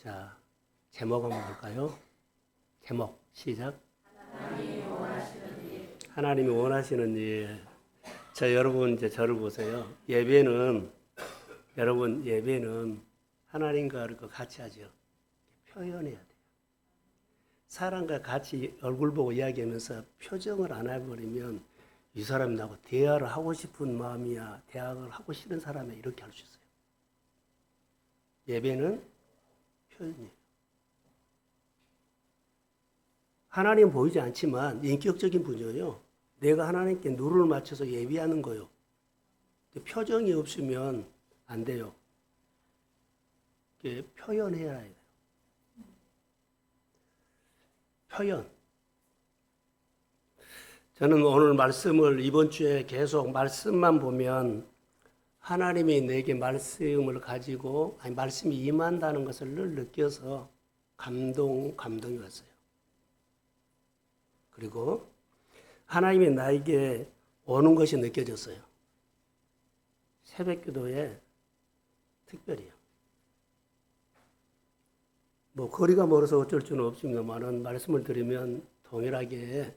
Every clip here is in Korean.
자, 제목 한번 볼까요? 제목 시작. 하나님이 원하시는 일. 자, 여러분 이제 저를 보세요. 여러분 예배는 하나님과 같이 하죠. 표현해야 돼요. 사람과 같이 얼굴 보고 이야기하면서 표정을 안 해버리면 이 사람이 나하고 대화를 하고 싶은 마음이야, 대화를 하고 싶은 사람이 이렇게 할 수 있어요. 예배는 표현이에요. 하나님 보이지 않지만 인격적인 분이에요. 내가 하나님께 누를 맞춰서 예배하는 거요. 표정이 없으면 안 돼요. 표현해야 해요. 표현. 저는 오늘 말씀을 이번 주에 계속 말씀만 보면 하나님이 내게 말씀을 가지고 말씀이 임한다는 것을 늘 느껴서 감동이 왔어요. 그리고 하나님이 나에게 오는 것이 느껴졌어요. 새벽기도에 특별히요. 뭐 거리가 멀어서 어쩔 수는 없습니다만은 말씀을 드리면 동일하게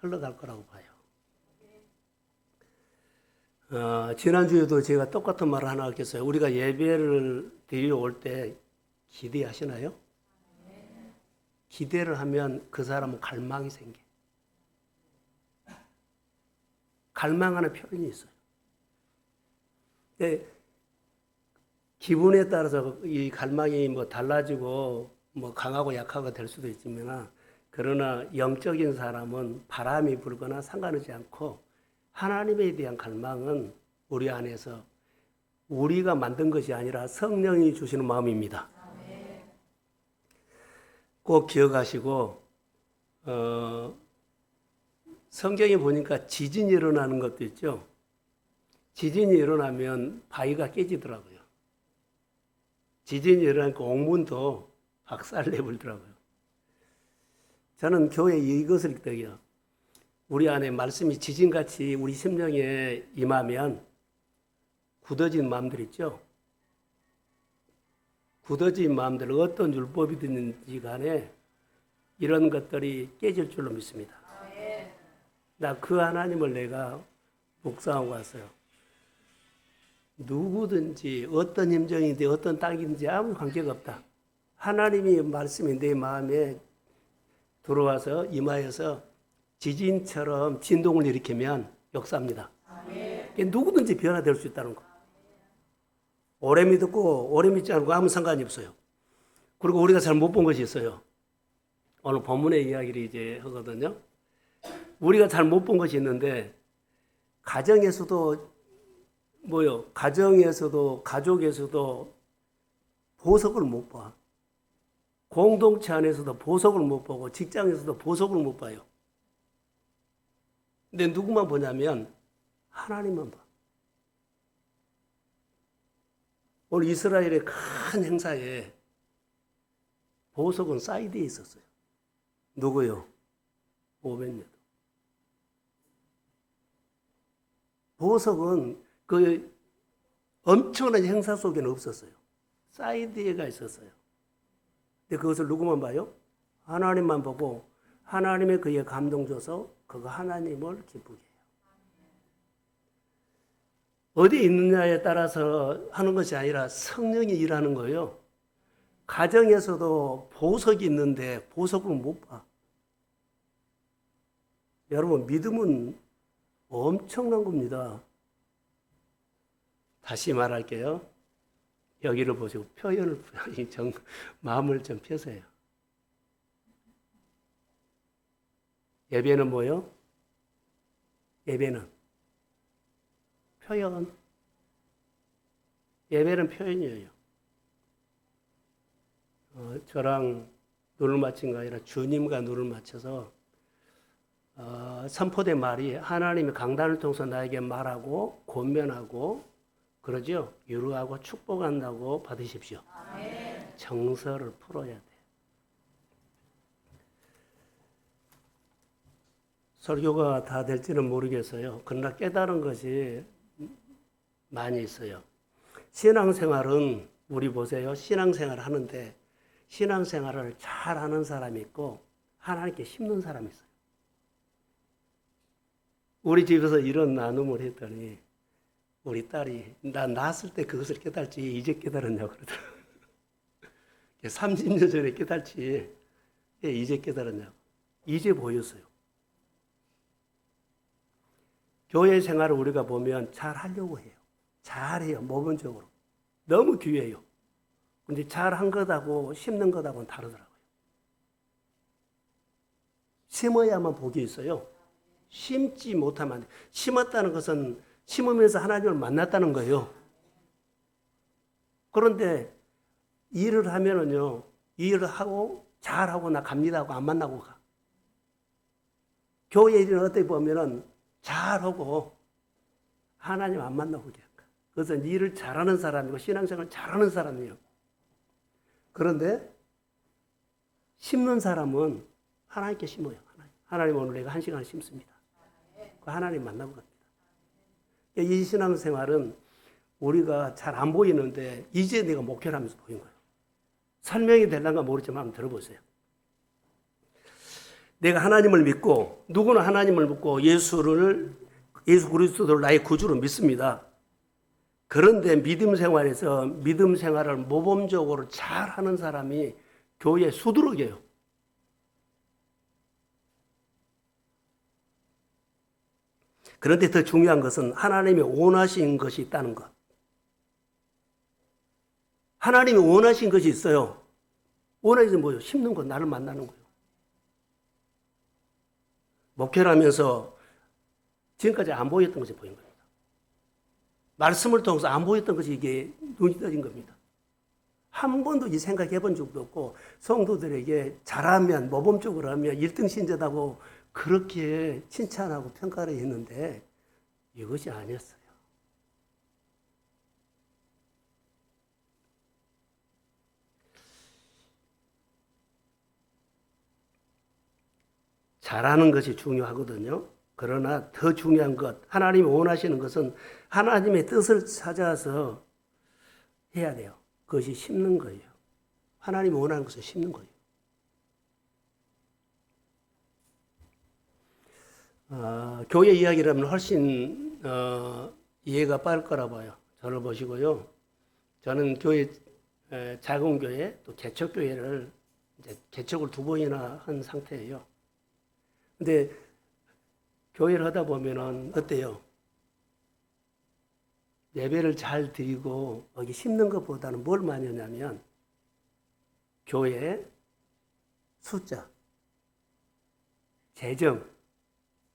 흘러갈 거라고 봐요. 지난주에도 제가 똑같은 말을 하나 했어요. 우리가 예배를 드리러 올 때 기대하시나요? 기대를 하면 그 사람은 갈망이 생겨. 갈망하는 표현이 있어요. 기분에 따라서 이 갈망이 뭐 달라지고 뭐 강하고 약하고 될 수도 있지만 그러나 영적인 사람은 바람이 불거나 상관하지 않고 하나님에 대한 갈망은 우리 안에서 우리가 만든 것이 아니라 성령이 주시는 마음입니다. 꼭 기억하시고 성경에 보니까 지진이 일어나는 것도 있죠. 지진이 일어나면 바위가 깨지더라고요. 지진이 일어나니까 옥문도 박살내버리더라고요. 저는 교회에 이것을 느껴요. 우리 안에 말씀이 지진같이 우리 심령에 임하면 굳어진 마음들 있죠. 굳어진 마음들 어떤 율법이든지 간에 이런 것들이 깨질 줄로 믿습니다. 나 그 하나님을 내가 묵상하고 왔어요. 누구든지 어떤 힘정인지 어떤 땅인지 아무 관계가 없다. 하나님이 말씀이 내 마음에 들어와서 임하여서 지진처럼 진동을 일으키면 역사입니다. 누구든지 변화될 수 있다는 거. 오래 믿고 오래 믿지 않고 아무 상관이 없어요. 그리고 우리가 잘 못 본 것이 있어요. 오늘 본문의 이야기를 이제 하거든요. 우리가 잘 못 본 것이 있는데 가정에서도 가족에서도 보석을 못 봐. 공동체 안에서도 보석을 못 보고 직장에서도 보석을 못 봐요. 근데 누구만 보냐면 하나님만 봐. 오늘 이스라엘의 큰 행사에 보석은 사이드에 있었어요. 누구요? 오벳에돔. 보석은 그 엄청난 행사 속에는 없었어요. 사이드에가 있었어요. 근데 그것을 누구만 봐요? 하나님만 보고 하나님의 그에 감동 줘서 그거 하나님을 기쁘게 해요. 어디에 있느냐에 따라서 하는 것이 아니라 성령이 일하는 거예요. 가정에서도 보석이 있는데 보석을 못 봐. 여러분 믿음은 엄청난 겁니다. 다시 말할게요. 여기를 보시고 마음을 좀 펴세요. 예배는 뭐요? 예배는 표현. 예배는 표현이에요. 저랑 눈을 맞춘 거 아니라 주님과 눈을 맞춰서 선포된 말이 하나님이 강단을 통해서 나에게 말하고 권면하고 그러죠. 위로하고 축복한다고 받으십시오. 아멘. 정서를 풀어야 돼. 설교가 다 될지는 모르겠어요. 그러나 깨달은 것이 많이 있어요. 신앙생활은 우리 보세요. 신앙생활 하는데 신앙생활을 잘하는 사람이 있고 하나님께 심는 사람이 있어요. 우리 집에서 이런 나눔을 했더니 우리 딸이 나 낳았을 때 그것을 깨달지 이제 깨달았냐고 그러더라고요. 30년 전에 깨달지 이제 깨달았냐고. 이제 보였어요. 교회 생활을 우리가 보면 잘 하려고 해요. 잘해요. 모범적으로. 너무 귀해요. 근데 잘한 것하고 심는 것하고는 다르더라고요. 심어야만 복이 있어요. 심지 못하면 안 돼요. 심었다는 것은 심으면서 하나님을 만났다는 거예요. 그런데 일을 하면은요, 일을 하고 잘하고 나 갑니다 하고 안 만나고 가. 교회 일은 어떻게 보면은 잘하고 하나님 안 만나고 그냥 가. 그래서 일을 잘하는 사람이고 신앙생활 잘하는 사람이에요. 그런데 심는 사람은 하나님께 심어요. 하나님 오늘 내가 1시간 심습니다. 하나님 만나고 갑니다. 이 신앙생활은 우리가 잘 안 보이는데 이제 내가 목회를 하면서 보인 거예요. 설명이 될란가 모르지만 한번 들어보세요. 내가 하나님을 믿고 누구나 하나님을 믿고 예수 그리스도를 나의 구주로 믿습니다. 그런데 믿음 생활에서 믿음 생활을 모범적으로 잘하는 사람이 교회 수두룩이에요. 그런데 더 중요한 것은 하나님이 원하신 것이 있다는 것. 하나님이 원하신 것이 있어요. 원하신 것은 뭐예요? 심는 것, 나를 만나는 거예요. 목회를 하면서 지금까지 안 보였던 것이 보인 겁니다. 말씀을 통해서 안 보였던 것이 이게 눈이 떠진 겁니다. 한 번도 이 생각해 본 적도 없고 성도들에게 잘하면 모범적으로 하면 1등 신자다고 그렇게 칭찬하고 평가를 했는데 이것이 아니었어요. 잘하는 것이 중요하거든요. 그러나 더 중요한 것, 하나님이 원하시는 것은 하나님의 뜻을 찾아서 해야 돼요. 그것이 심는 거예요. 하나님이 원하는 것은 심는 거예요. 교회 이야기라면 훨씬 이해가 빠를 거라 봐요. 저를 보시고요. 저는 교회, 작은 교회, 또 개척교회를 이제 개척을 2번이나 한 상태예요. 근데 교회를 하다 보면은 어때요? 예배를 잘 드리고 여기 심는 것보다는 뭘 많이 하냐면 교회 숫자, 재정,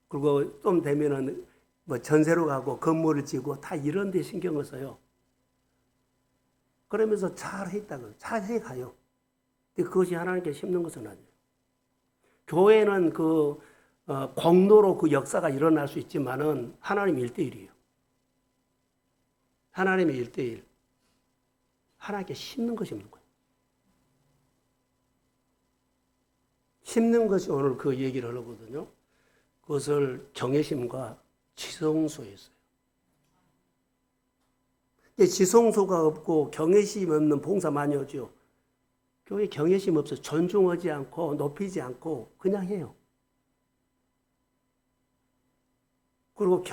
그리고 좀 되면은 뭐 전세로 가고 건물을 지고 다 이런 데 신경을 써요. 그러면서 잘 했다고, 잘 해가요. 근데 그것이 하나님께 심는 것은 아니에요. 교회는 공로로 그 역사가 일어날 수 있지만은 하나님 1대1이에요. 하나님의 1대1. 하나님께 심는 것이 없는 거예요. 심는 것이 오늘 그 얘기를 하려거든요. 그것을 경외심과 지성소에 있어요. 지성소가 없고 경외심 없는 봉사 많이 하죠. 교회 경외심 없어 존중하지 않고 높이지 않고 그냥 해요. 그리고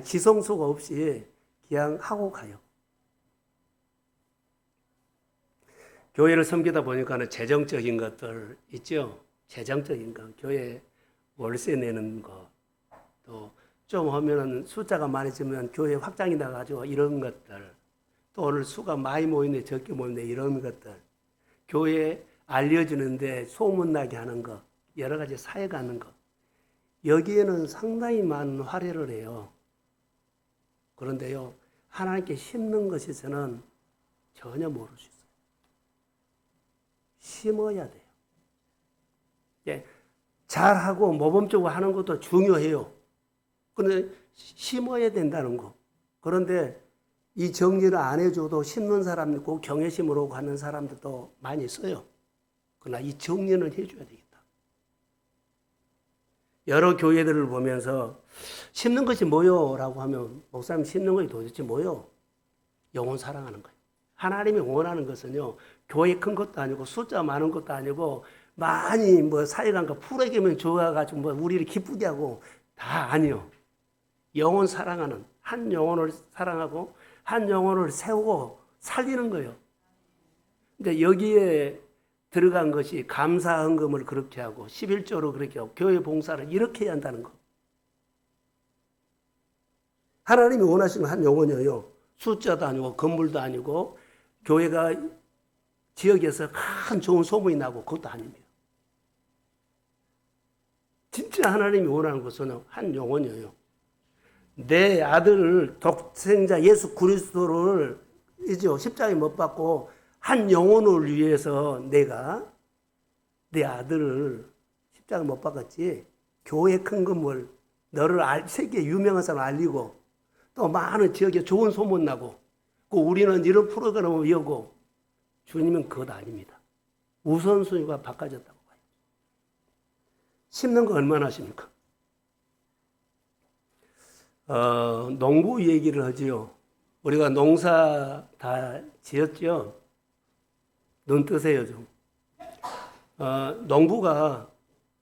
지성소가 없이 그냥 하고 가요. 교회를 섬기다 보니까는 재정적인 것들 있죠. 재정적인 거, 교회 월세 내는 거, 또 좀 하면은 숫자가 많아지면 교회 확장이 나가지고 이런 것들, 또 오늘 수가 많이 모이네, 적게 모이네 이런 것들, 교회 알려주는데 소문나게 하는 거, 여러 가지 사회가 하는 거, 여기에는 상당히 많은 할애를 해요. 그런데요, 하나님께 심는 것에서는 전혀 모를 수 있어요. 심어야 돼요. 예, 잘하고 모범적으로 하는 것도 중요해요. 그런데 심어야 된다는 거. 그런데 이 정리를 안 해줘도 심는 사람 있고 경외심으로 가는 사람들도 많이 있어요. 그러나 이 정리는 해줘야 되겠다. 여러 교회들을 보면서 심는 것이 뭐요? 라고 하면 목사님 심는 것이 도대체 뭐요? 영혼 사랑하는 거예요. 하나님이 원하는 것은요, 교회 큰 것도 아니고 숫자 많은 것도 아니고 많이 뭐 사회관과 프로그램을 좋아가지고 뭐 우리를 기쁘게 하고 다 아니요. 영혼 사랑하는, 한 영혼을 사랑하고 한 영혼을 세우고 살리는 거예요. 근데 여기에 들어간 것이 감사 헌금을 그렇게 하고 11조로 그렇게 하고 교회 봉사를 이렇게 해야 한다는 거. 하나님이 원하시는 한 영혼이에요. 숫자도 아니고 건물도 아니고 교회가 지역에서 큰 좋은 소문이 나고 그것도 아닙니다. 진짜 하나님이 원하는 것은 한 영혼이에요. 내 아들을 독생자 예수 그리스도를 이제 십자가에 못 박고 한 영혼을 위해서 내가 내 아들을 십자가에 못 박았지. 교회 큰 건물 너를 세계 유명한 사람 알리고 또 많은 지역에 좋은 소문 나고 우리는 이런 프로그램을 여고 주님은 그것 아닙니다. 우선순위가 바꿔졌다고 봐요. 심는 거 얼마나 하십니까? 농부 얘기를 하지요. 우리가 농사 다 지었죠. 눈 뜨세요 좀. 농부가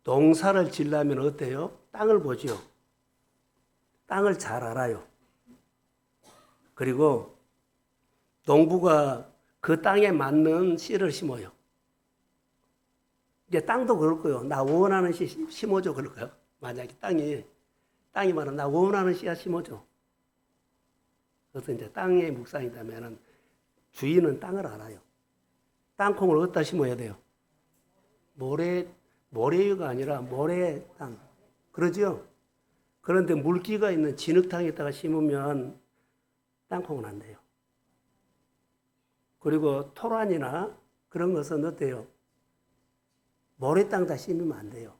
농사를 지려면 어때요? 땅을 보지요. 땅을 잘 알아요. 그리고 농부가 그 땅에 맞는 씨를 심어요. 이제 땅도 그럴 거예요. 나 원하는 씨 심어줘 그럴 거예요. 만약에 땅이 많아 나 원하는 씨앗 심어줘. 그래서 이제 땅의 묵상이라면은 주인은 땅을 알아요. 땅콩을 어디다 심어야 돼요? 모래유가 아니라 모래 땅. 그러죠? 그런데 물기가 있는 진흙탕에다가 심으면 땅콩은 안 돼요. 그리고 토란이나 그런 것은 어때요? 모래 땅에다 심으면 안 돼요.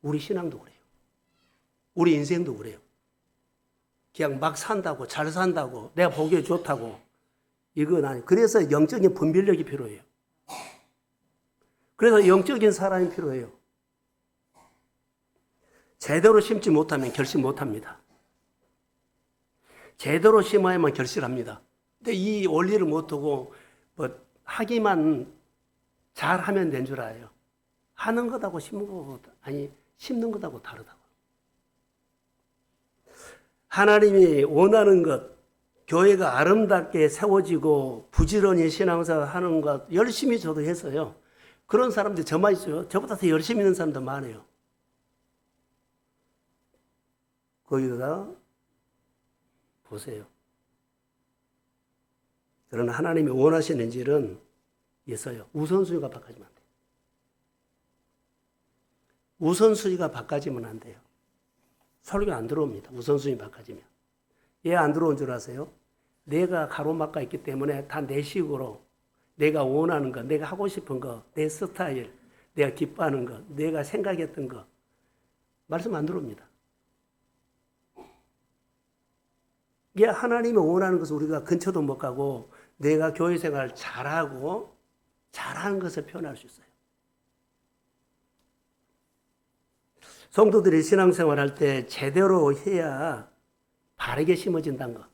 우리 신앙도 그래요. 우리 인생도 그래요. 그냥 막 산다고, 잘 산다고, 내가 보기에 좋다고. 이건 아니에요. 그래서 영적인 분별력이 필요해요. 그래서 영적인 사람이 필요해요. 제대로 심지 못하면 결실 못합니다. 제대로 심어야만 결실합니다. 근데 이 원리를 못하고 하기만 잘하면 된 줄 알아요. 하는 것하고 심는 것하고 심는 것하고 다르다고. 하나님이 원하는 것, 교회가 아름답게 세워지고 부지런히 신앙생활 하는 것 열심히 저도 했어요. 그런 사람들이 저만 있어요. 저보다 더 열심히 있는 사람도 많아요. 거기다가 보세요. 그러나 하나님이 원하시는 일은 있어요. 우선순위가 바꿔지면 안 돼요. 우선순위가 바꿔지면 안 돼요. 설교 안 들어옵니다. 우선순위 바꿔지면. 왜 안 들어온 줄 아세요? 내가 가로막가 있기 때문에 다 내 식으로 내가 원하는 거, 내가 하고 싶은 거, 내 스타일, 내가 기뻐하는 거, 내가 생각했던 거 말씀 안 들어옵니다. 이게 하나님이 원하는 것을 우리가 근처도 못 가고 내가 교회 생활 잘하고 잘하는 것을 표현할 수 있어요. 성도들이 신앙생활 할 때 제대로 해야 바르게 심어진다는 거.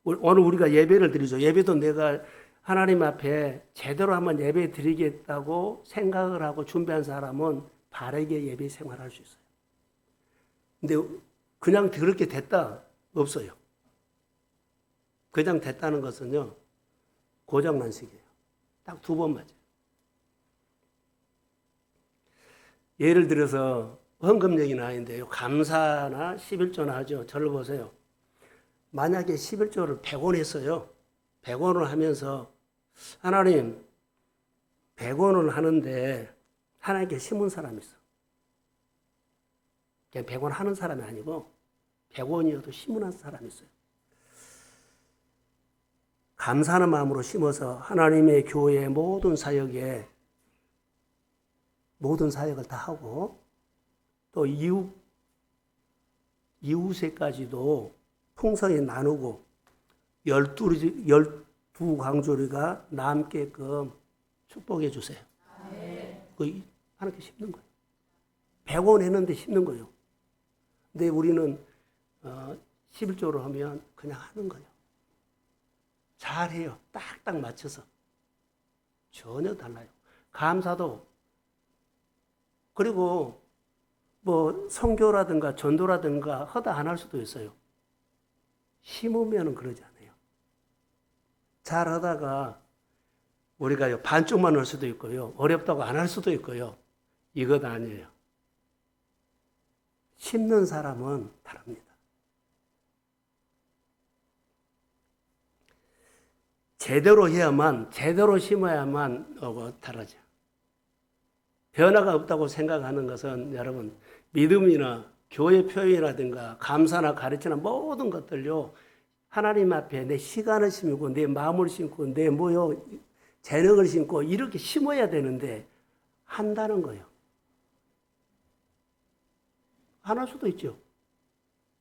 오늘 우리가 예배를 드리죠. 예배도 내가 하나님 앞에 제대로 한번 예배 드리겠다고 생각을 하고 준비한 사람은 바르게 예배 생활할 수 있어요. 근데 그냥 그렇게 됐다? 없어요. 그냥 됐다는 것은요, 고장난식이에요. 딱 2번 맞아요. 예를 들어서 헌금 얘기는 아닌데요. 감사나 11조나 하죠. 저를 보세요. 만약에 11조를 100원 했어요. 100원을 하면서 하나님 100원을 하는데 하나님께 심은 사람이 있어. 그냥 100원 하는 사람이 아니고 100원이어도 심은 사람이 있어요. 감사하는 마음으로 심어서 하나님의 교회의 모든 사역에 모든 사역을 다 하고 또 이웃에까지도 풍성히 나누고 12 광주리가 남게끔 축복해 주세요. 그 하나님께 심는 거예요. 100원 했는데 심는 거예요. 근데 우리는 11조를 하면 그냥 하는 거예요. 잘해요. 딱딱 맞춰서. 전혀 달라요. 감사도. 그리고 뭐 선교라든가 전도라든가 허다 안 할 수도 있어요. 심으면은 그러지 않아요. 잘 하다가 우리가 반쪽만 할 수도 있고요. 어렵다고 안 할 수도 있고요. 이것 아니에요. 심는 사람은 다릅니다. 제대로 해야만, 제대로 심어야만 다르죠. 변화가 없다고 생각하는 것은 여러분, 믿음이나 교회 표현이라든가 감사나 가르치나 모든 것들요, 하나님 앞에 내 시간을 심고, 내 마음을 심고, 내 재능을 심고, 이렇게 심어야 되는데, 한다는 거예요. 안 할 수도 있죠.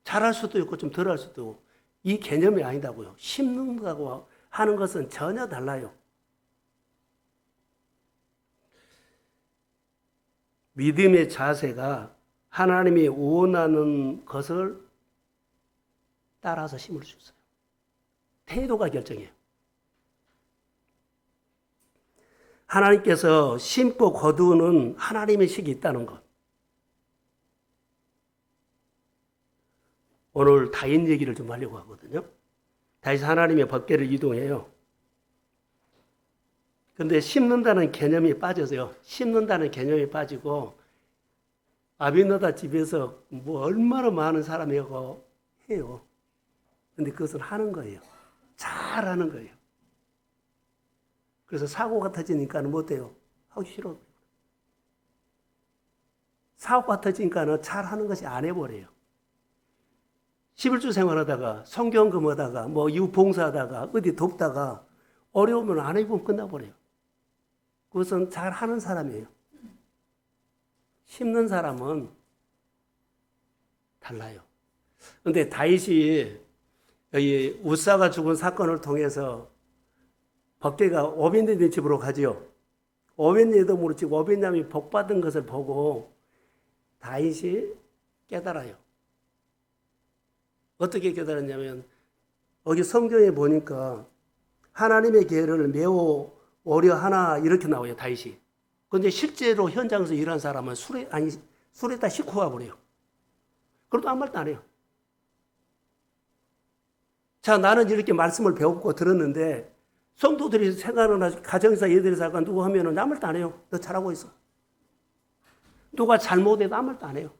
잘할 수도 있고, 좀 덜 할 수도 있고, 이 개념이 아니다고요. 심는다고 하는 것은 전혀 달라요. 믿음의 자세가 하나님이 원하는 것을 따라서 심을 수 있어요. 태도가 결정해요. 하나님께서 심고 거두는 하나님의 식이 있다는 것. 오늘 다윗 얘기를 좀 하려고 하거든요. 다윗이 하나님의 법궤를 이동해요. 근데 심는다는 개념이 빠져서요. 심는다는 개념이 빠지고 아비나답 집에서 뭐 얼마나 많은 사람이고 해요. 근데 그것은 하는 거예요. 잘하는 거예요. 그래서 사고가 터지니까는 못해요. 하기 싫어. 사고가 터지니까는 잘하는 것이 안 해버려요. 11주 생활하다가 성경금하다가 뭐 이웃 봉사하다가 어디 돕다가 어려우면 안 해보면 끝나버려요. 그것은 잘하는 사람이에요. 심는 사람은 달라요. 그런데 다윗이 이 우사가 죽은 사건을 통해서 법궤가 오벳예돔 집으로 가지요. 오벳예돔으로 집 오벳야민이 복받은 것을 보고 다윗이 깨달아요. 어떻게 깨달았냐면 여기 성경에 보니까 하나님의 계를 매우 어려하나 이렇게 나와요. 다윗이. 그런데 실제로 현장에서 일한 사람은 술에다 싣고 가버려요. 그래도 아무 말도 안 해요. 자, 나는 이렇게 말씀을 배웠고 들었는데 성도들이 생각하는 가정에서 얘들이 살까 누구 하면은 아무 말도 안 해요. 너 잘하고 있어. 누가 잘못해도 아무 말도 안 해요.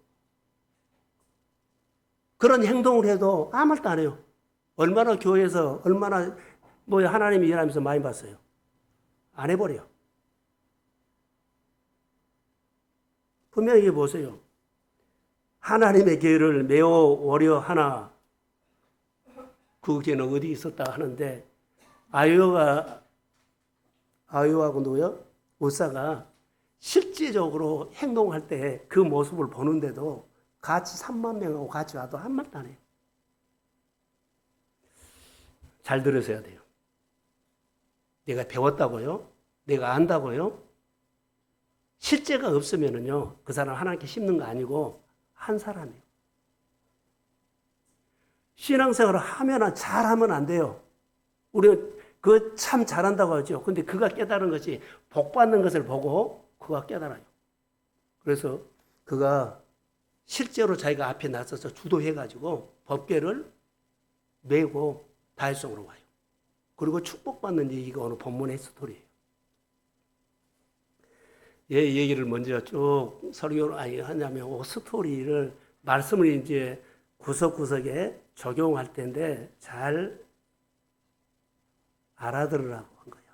그런 행동을 해도 아무 말도 안 해요. 얼마나 교회에서 얼마나 뭐 하나님이 일하면서 많이 봤어요. 안 해버려요. 분명히 보세요. 하나님의 계를 매우 어려하나 그 계는 어디 있었다 하는데 아요하고 누구요? 우사가 실제적으로 행동할 때 그 모습을 보는데도 같이 3만 명하고 같이 와도 한 말도 안 해요. 잘 들으셔야 돼요. 내가 배웠다고요? 내가 안다고요? 실제가 없으면은요, 그 사람 하나님께 심는 거 아니고 한 사람이에요. 신앙생활을 하면 잘하면 안 돼요. 우리는 그거 참 잘한다고 하죠. 근데 그가 깨달은 것이 복 받는 것을 보고 그가 깨달아요. 그래서 그가 실제로 자기가 앞에 나서서 주도해가지고 법궤를 메고 다윗성으로 와요. 그리고 축복받는 얘기가 오늘 본문의 스토리예요. 얘 얘기를 먼저 쭉 설교를 하냐면 스토리를 말씀을 이제 구석구석에 적용할 텐데 잘 알아들으라고 한 거예요.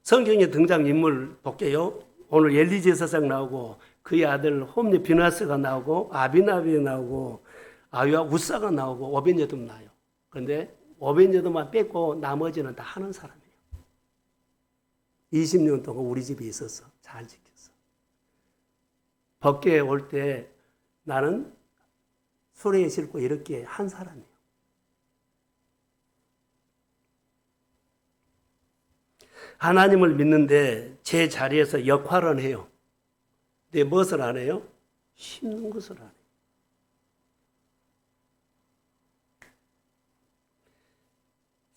성경에 등장인물 볼게요. 오늘 엘리제 서상 나오고 그의 아들 홈리 비나스가 나오고 아비나비 나오고 아유와 우사가 나오고 오벳예돔 나와요. 그런데 오벳예돔만 뺏고 나머지는 다 하는 사람이에요. 20년 동안 우리 집에 있었어. 잘 지켰어. 법궤에 올 때 나는 수레에 싣고 이렇게 한 사람이에요. 하나님을 믿는데 제 자리에서 역할은 해요. 근데 무엇을 안 해요? 심는 것을 안 해요.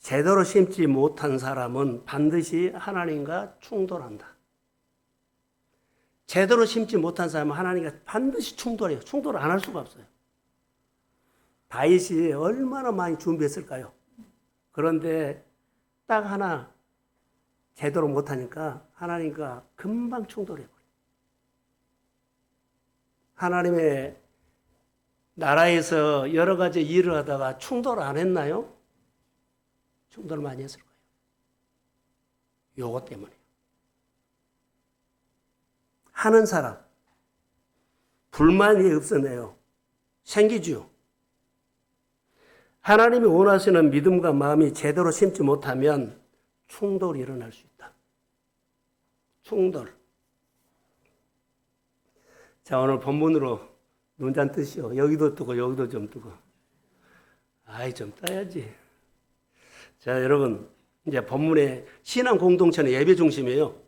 제대로 심지 못한 사람은 반드시 하나님과 충돌한다. 제대로 심지 못한 사람은 하나님과 반드시 충돌해요. 충돌을 안 할 수가 없어요. 다윗이 얼마나 많이 준비했을까요? 그런데 딱 하나 제대로 못하니까 하나님과 금방 충돌해버려요. 하나님의 나라에서 여러 가지 일을 하다가 충돌 안 했나요? 충돌 많이 했을 거예요. 요거 때문에. 하는 사람, 불만이 없어내요. 생기죠. 하나님이 원하시는 믿음과 마음이 제대로 심지 못하면 충돌이 일어날 수 있다. 충돌. 자, 오늘 본문으로 눈잔 뜨시오. 여기도 뜨고 여기도 좀 뜨고. 아이, 좀 떠야지. 자, 여러분, 이제 본문의 신앙 공동체는 예배 중심이에요.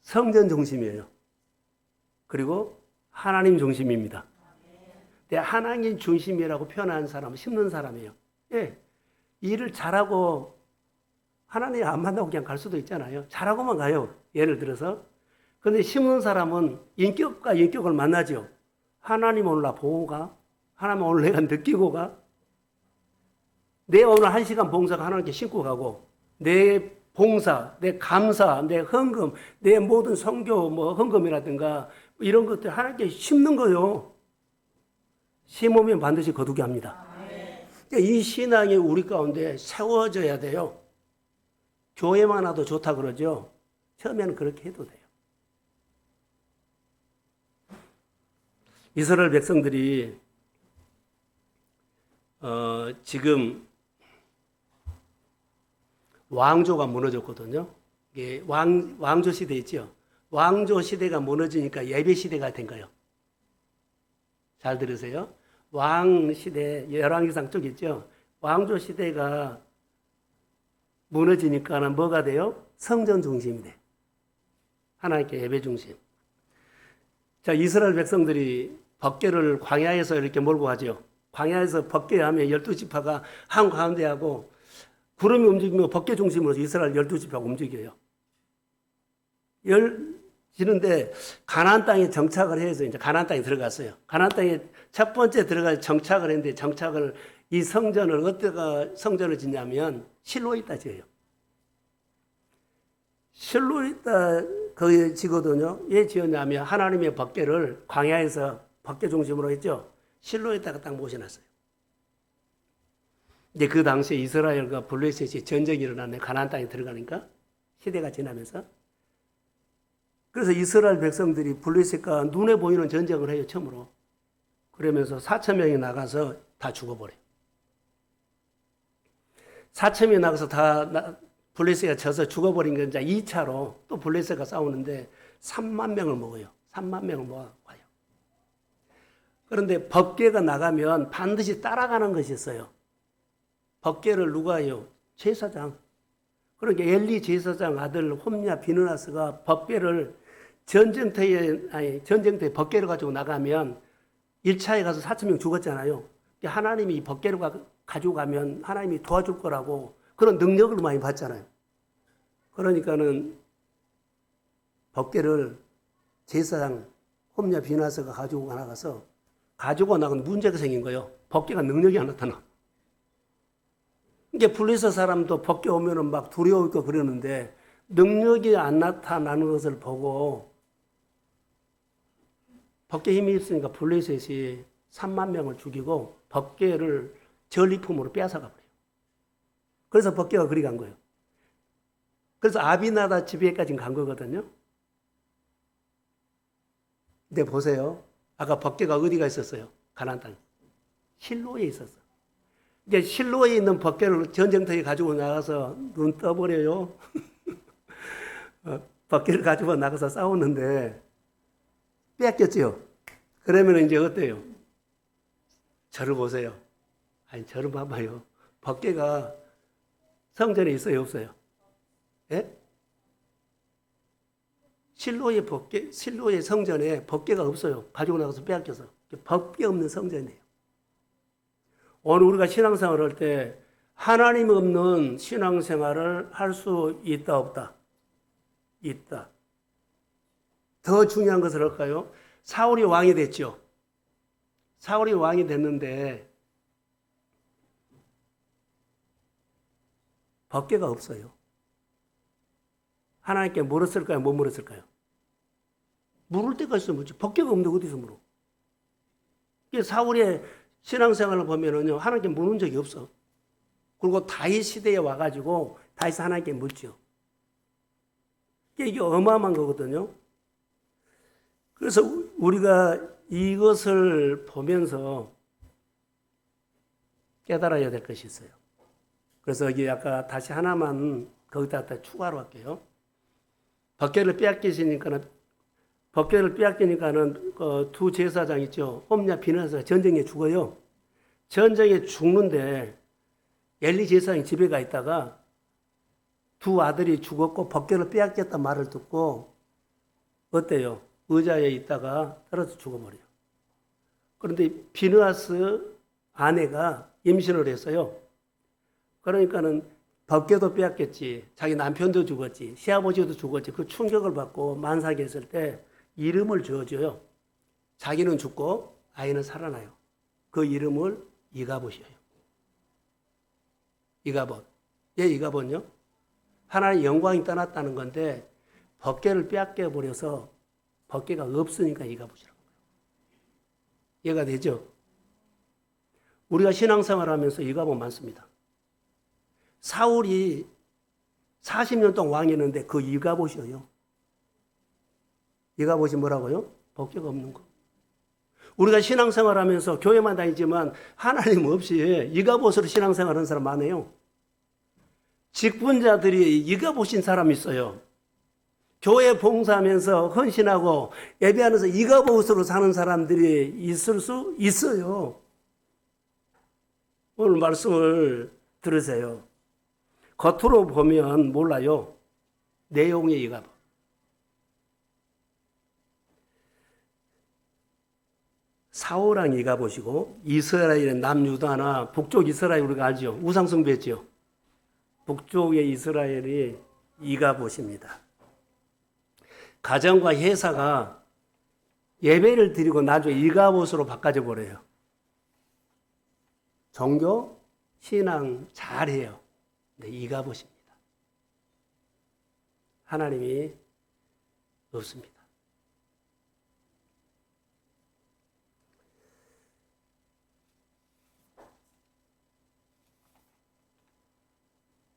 성전 중심이에요. 그리고 하나님 중심입니다. 하나님 중심이라고 표현하는 사람은 심는 사람이에요. 예. 일을 잘하고 하나님 안 만나고 그냥 갈 수도 있잖아요. 잘하고만 가요. 예를 들어서. 그런데 심는 사람은 인격과 인격을 만나죠. 하나님 오늘 나 보고 가. 하나님 오늘 내가 느끼고 가. 내 오늘 1시간 봉사가 하나님께 신고 가고 내 봉사, 내 감사, 내 헌금, 내 모든 선교 헌금이라든가 이런 것들 하나님께 심는 거요. 심으면 반드시 거두게 합니다. 이 신앙이 우리 가운데 세워져야 돼요. 교회만 와도 좋다 그러죠. 처음에는 그렇게 해도 돼요. 이스라엘 백성들이 지금 왕조가 무너졌거든요. 이게 왕조 시대 있죠. 왕조 시대가 무너지니까 예배 시대가 된 거예요. 잘 들으세요. 왕 시대, 열왕기상 쪽 있죠. 왕조 시대가 무너지니까는 뭐가 돼요? 성전 중심이 돼. 하나님께 예배 중심. 자, 이스라엘 백성들이 법궤를 광야에서 이렇게 몰고 가죠. 광야에서 법궤 하면 12지파가 한가운데 하고 구름이 움직이면 법궤 중심으로 이스라엘 12지파가 움직여요. 지는데 가나안 땅에 정착을 해서 이제 가나안 땅에 들어갔어요. 가나안 땅에 첫 번째 들어가서 정착을 했는데 정착을 이 성전을 어디가 성전을 짓냐면 실로에다 지어요. 실로에다 거기 지거든요. 왜 지었냐면 하나님의 법궤를 광야에서 법궤 중심으로 했죠. 실로에다가 딱 모셔놨어요. 이제 그 당시에 이스라엘과 블레셋이 전쟁이 일어났네. 가나안 땅에 들어가니까 시대가 지나면서. 그래서 이스라엘 백성들이 블레셋과 눈에 보이는 전쟁을 해요. 처음으로. 그러면서 4,000명이 나가서 다 죽어버려요. 4,000명이 나가서 다 블레셋가 져서 죽어버린 건 이제 2차로 또 블레셋과 싸우는데 3만 명을 먹어요. 3만 명을 모아와요. 그런데 법궤가 나가면 반드시 따라가는 것이 있어요. 법궤를 누가 해요? 제사장. 그러니까 엘리 제사장 아들 홈냐 비느하스가 법궤를 전쟁터에 법궤를 가지고 나가면 1차에 가서 4,000명 죽었잖아요. 하나님이 이 법궤를 가지고 가면 하나님이 도와줄 거라고 그런 능력을 많이 받잖아요. 그러니까는 법궤를 제사장 홈냐 비느하스가 가지고 나가서 가지고 나간 문제가 생긴 거예요. 법궤가 능력이 안 나타나. 이게 블레셋 사람도 법궤 오면은 막 두려워있고 그러는데 능력이 안 나타나는 것을 보고 법궤 힘이 있으니까 블레셋이 3만 명을 죽이고 법궤를 전리품으로 뺏어가 버려요. 그래서 법궤가 그리 간 거예요. 그래서 아비나다 집에까지 간 거거든요. 근데 보세요. 아까 법궤가 어디가 있었어요? 가나안 땅. 실로에 있었어. 이제 실로에 있는 법궤를 전쟁터에 가지고 나가서 눈 떠버려요. 법궤를 가지고 나가서 싸우는데 뺏겼죠. 그러면 이제 어때요? 저를 보세요. 아니, 저를 봐봐요. 법궤가 성전에 있어요, 없어요? 예? 실로의 성전에 법궤가 없어요. 가지고 나가서 빼앗겨서. 법궤 없는 성전이에요. 오늘 우리가 신앙생활을 할 때 하나님 없는 신앙생활을 할 수 있다 없다? 있다. 더 중요한 것을 할까요? 사울이 왕이 됐죠. 사울이 왕이 됐는데 법궤가 없어요. 하나님께 물었을까요? 못 물었을까요? 물을 때가 있으면 묻지. 법궤가 없는데 어디서 물어? 사울의 신앙생활을 보면은요, 하나님께 물은 적이 없어. 그리고 다윗 시대에 와가지고 다윗 하나님께 묻죠. 이게 어마어마한 거거든요. 그래서 우리가 이것을 보면서 깨달아야 될 것이 있어요. 그래서 여기 아까 다시 하나만 거기다 추가로 할게요. 법궤를 빼앗기니까는 두 제사장 있죠. 홈냐 비나스가 전쟁에 죽어요. 전쟁에 죽는데 엘리 제사장이 집에 가 있다가 두 아들이 죽었고 법궤를 빼앗겼단 말을 듣고 어때요? 의자에 있다가 떨어져 죽어버려요. 그런데 비느하스 아내가 임신을 했어요. 그러니까는 법궤도 빼앗겼지, 자기 남편도 죽었지, 시아버지도 죽었지. 그 충격을 받고 만삭이 했을 때 이름을 지어줘요. 자기는 죽고 아이는 살아나요. 그 이름을 이가봇이에요. 이가봇. 예, 이가봇요? 하나님의 영광이 떠났다는 건데 법궤를 빼앗겨 버려서 법궤가 없으니까 이가봇이라고 해요. 이해가 되죠? 우리가 신앙생활하면서 이가봇 많습니다. 사울이 40년 동안 왕이었는데 그 이가봇이에요. 이가봇이 뭐라고요? 법궤가 없는 거. 우리가 신앙생활하면서 교회만 다니지만 하나님 없이 이가봇으로 신앙생활하는 사람 많아요. 직분자들이 이가봇인 사람이 있어요. 교회 봉사하면서 헌신하고 예배하면서 이가봇으로 사는 사람들이 있을 수 있어요. 오늘 말씀을 들으세요. 겉으로 보면 몰라요. 내용이 이가봇. 사울왕 이가봇이고 이스라엘의 남유다나 북쪽 이스라엘 우리가 알죠. 우상숭배죠. 북쪽의 이스라엘이 이가봇입니다. 가정과 회사가 예배를 드리고 나중에 이가봇으로 바꿔져 버려요. 종교, 신앙 잘해요. 근데 이가봇입니다. 하나님이 없습니다.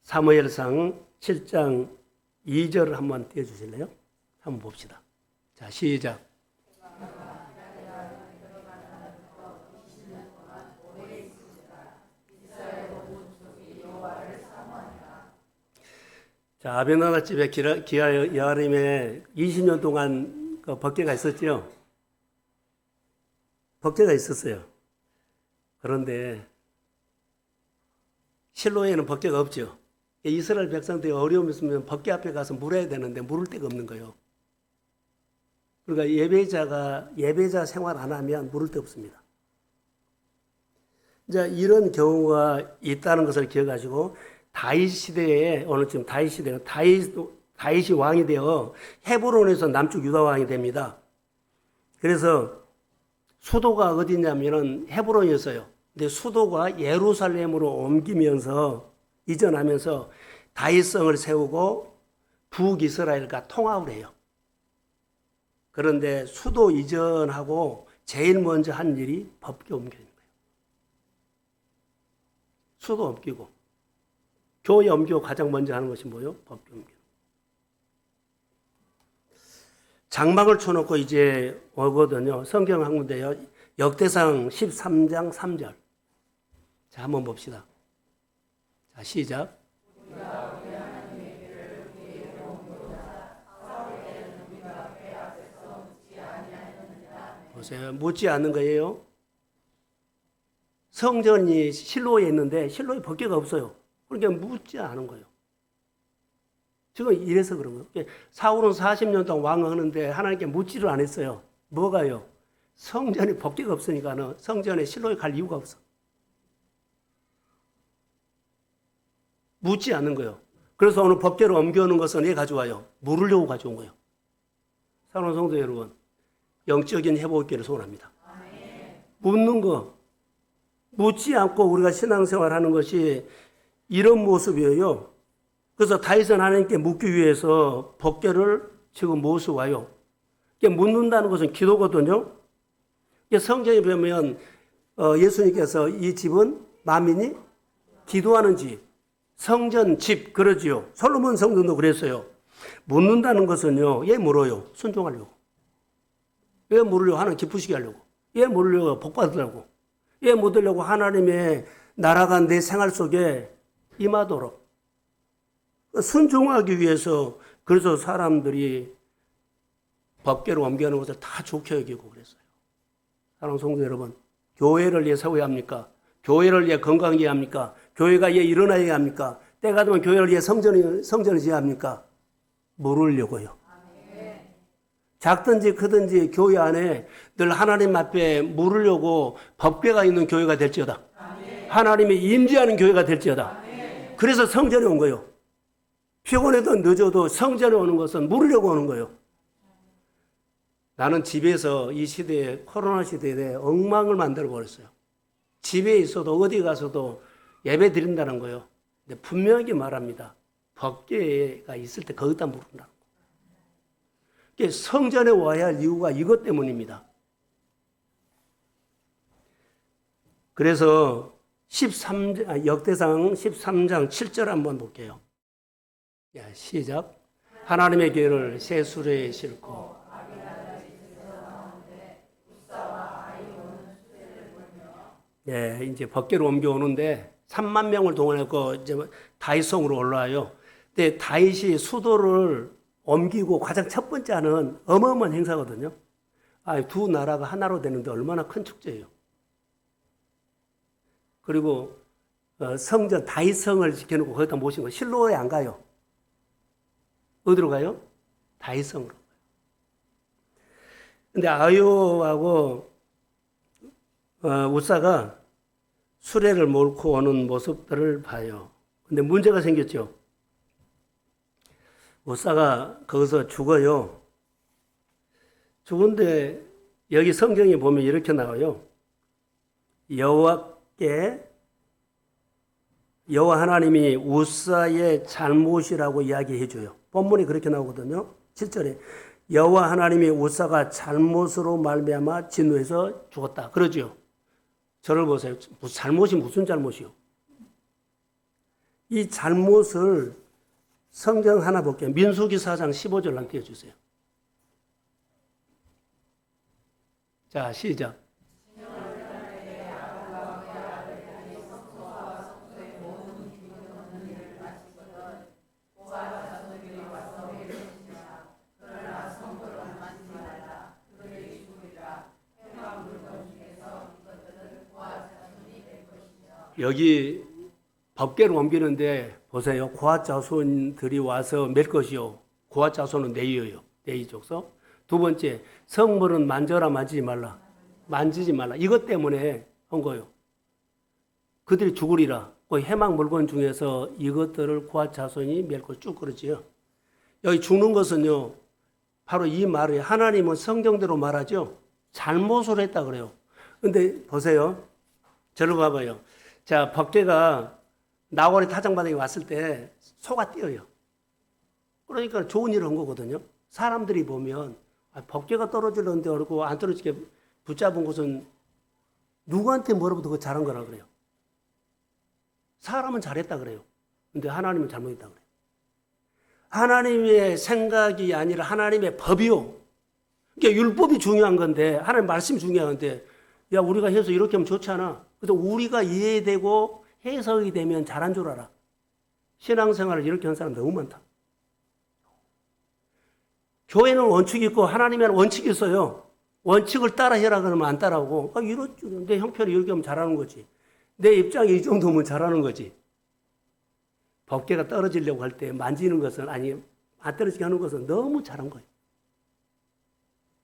사무엘상 7장 2절을 한번 띄워주실래요? 한번 봅시다. 자, 시작. 자, 아벤나답 집에 기하 여아림에 20년 동안 그 법궤가 있었죠. 법궤가 있었어요. 그런데 실로에는 법궤가 없죠. 이스라엘 백성들이 어려움이 있으면 법궤 앞에 가서 물어야 되는데 물을 데가 없는 거예요. 그러니까 예배자 생활 안 하면 물을 데 없습니다. 이제 이런 경우가 있다는 것을 기억하시고 다윗 시대에 오늘 지금 다윗 시대가 다윗이 왕이 되어 헤브론에서 남쪽 유다 왕이 됩니다. 그래서 수도가 어디냐면은 헤브론이었어요. 근데 수도가 예루살렘으로 옮기면서 이전하면서 다윗성을 세우고 북이스라엘과 통합을 해요. 그런데 수도 이전하고 제일 먼저 한 일이 법궤 옮기는 거예요. 수도 옮기고 교회 옮기고 가장 먼저 하는 것이 뭐예요? 법궤 옮기는. 장막을 쳐놓고 이제 오거든요. 성경 한 군데요. 역대상 13장 3절. 자, 한번 봅시다. 자, 시작. 보세요. 묻지 않는 거예요. 성전이 실로에 있는데 실로에 법궤가 없어요. 그러니까 묻지 않은 거예요. 지금 이래서 그런 거예요. 사울은 40년 동안 왕을 하는데 하나님께 묻지를 않았어요. 뭐가요? 성전에 법궤가 없으니까는 성전에 실로에 갈 이유가 없어. 묻지 않는 거예요. 그래서 오늘 법계로 옮겨오는 것은 왜 가져와요? 물으려고 가져온 거예요. 사랑하는 성도 여러분, 영적인 회복기를 소원합니다. 묻는 거, 묻지 않고 우리가 신앙생활하는 것이 이런 모습이에요. 그래서 다윗은 하나님께 묻기 위해서 법궤를 지금 모셔와요. 묻는다는 것은 기도거든요. 성경에 보면 예수님께서 이 집은 만민이 기도하는 집, 성전 집 그러지요. 솔로몬 성전도 그랬어요. 묻는다는 것은요. 왜 물어요? 순종하려고. 왜 물으려고? 하나님 기쁘시게 하려고. 왜 물으려고? 복 받으려고. 왜 묻으려고? 하나님의 나라가 내 생활 속에 임하도록. 순종하기 위해서 그래서 사람들이 법궤로 옮겨오는 것을 다 좋게 여기고 그랬어요. 사랑하는 성도 여러분, 교회를 위해 세워야 합니까? 교회를 위해 건강해야 합니까? 교회가 위해 일어나야 합니까? 때가 되면 교회를 위해 성전을 지어야 합니까? 물으려고요. 작든지 크든지 교회 안에 늘 하나님 앞에 물으려고 법궤가 있는 교회가 될지어다. 하나님이 임재하는 교회가 될지어다. 그래서 성전에 온 거예요. 피곤해도 늦어도 성전에 오는 것은 물으려고 오는 거예요. 나는 집에서 이 시대에 코로나 시대에 엉망을 만들어 버렸어요. 집에 있어도 어디 가서도 예배 드린다는 거예요. 근데 분명하게 말합니다. 법궤가 있을 때 거기다 물은다는 거. 성전에 와야 할 이유가 이것 때문입니다. 그래서 역대상 13장 7절 한번 볼게요. 시작. 하나님의 교회를 새 수레에 싣고 이제 법궤로 옮겨오는데 3만 명을 동원했고 이제 다윗성으로 올라와요. 근데 다윗이 수도를 옮기고 가장 첫 번째 하는 어마어마한 행사거든요. 두 나라가 하나로 되는데 얼마나 큰 축제예요. 그리고 성전 다윗성을 지켜놓고 거기다 모신 거 실로에 안 가요. 어디로 가요? 다윗성으로. 근데 아요하고 우사가 수레를 몰고 오는 모습들을 봐요. 근데 문제가 생겼죠. 우사가 거기서 죽어요. 죽은데 여기 성경에 보면 이렇게 나와요. 여호와 하나님이 우사의 잘못이라고 이야기해 줘요. 본문이 그렇게 나오거든요. 7절에 여호와 하나님이 우사가 잘못으로 말미암아 진노해서 죽었다. 그러죠. 저를 보세요. 잘못이 무슨 잘못이요? 이 잘못을 성경 하나 볼게요. 민수기 4장 15절 한번 띄워주세요. 자, 시작. 여기 법궤를 옮기는데 보세요. 고핫 자손들이 와서 맬 것이요. 고핫 자손은 네이어요. 네이 족속. 두 번째, 성물은 만져라 만지지 말라. 만지지 말라. 이것 때문에 한 거예요. 그들이 죽으리라. 그 해막 물건 중에서 이것들을 고핫 자손이 맬 것 쭉 그러지요. 여기 죽는 것은요. 바로 이 말을 하나님은 성경대로 말하죠. 잘못을 했다 그래요. 근데 보세요. 저를 봐봐요. 자, 법궤가 나원의 타작바닥에 왔을 때 소가 뛰어요. 그러니까 좋은 일을 한 거거든요. 사람들이 보면 법궤가 떨어지려는데 어렵고 안 떨어지게 붙잡은 것은 누구한테 뭐라도 그거 잘한 거라 그래요. 사람은 잘했다 그래요. 근데 하나님은 잘못했다 그래요. 하나님의 생각이 아니라 하나님의 법이요. 그러니까 율법이 중요한 건데 하나님 말씀이 중요한 건데 야 우리가 해서 이렇게 하면 좋지 않아. 그래서 우리가 이해되고 해석이 되면 잘한 줄 알아. 신앙생활을 이렇게 하는 사람 너무 많다. 교회는 원칙이 있고 하나님에는 원칙이 있어요. 원칙을 따라 해라 그러면 안 따라하고 내 형편이 이렇게 하면 잘하는 거지. 내 입장이 이 정도면 잘하는 거지. 법궤가 떨어지려고 할 때 만지는 것은 안 떨어지게 하는 것은 너무 잘한 거예요.